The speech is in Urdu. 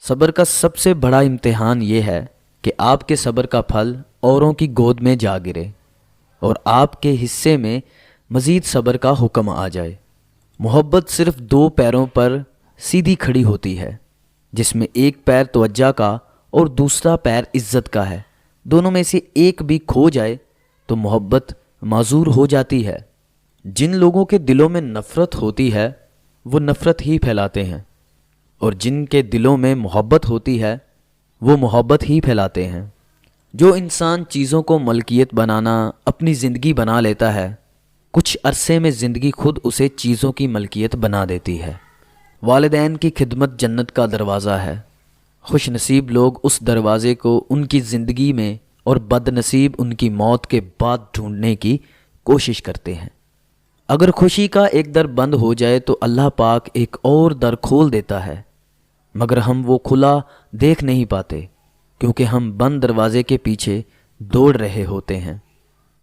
صبر کا سب سے بڑا امتحان یہ ہے کہ آپ کے صبر کا پھل اوروں کی گود میں جا گرے اور آپ کے حصے میں مزید صبر کا حکم آ جائے۔ محبت صرف دو پیروں پر سیدھی کھڑی ہوتی ہے، جس میں ایک پیر توجہ کا اور دوسرا پیر عزت کا ہے۔ دونوں میں سے ایک بھی کھو جائے تو محبت معذور ہو جاتی ہے۔ جن لوگوں کے دلوں میں نفرت ہوتی ہے وہ نفرت ہی پھیلاتے ہیں، اور جن کے دلوں میں محبت ہوتی ہے وہ محبت ہی پھیلاتے ہیں۔ جو انسان چیزوں کو ملکیت بنانا اپنی زندگی بنا لیتا ہے، کچھ عرصے میں زندگی خود اسے چیزوں کی ملکیت بنا دیتی ہے۔ والدین کی خدمت جنت کا دروازہ ہے۔ خوش نصیب لوگ اس دروازے کو ان کی زندگی میں اور بد نصیب ان کی موت کے بعد ڈھونڈنے کی کوشش کرتے ہیں۔ اگر خوشی کا ایک در بند ہو جائے تو اللہ پاک ایک اور در کھول دیتا ہے، مگر ہم وہ کھلا دیکھ نہیں پاتے کیونکہ ہم بند دروازے کے پیچھے دوڑ رہے ہوتے ہیں۔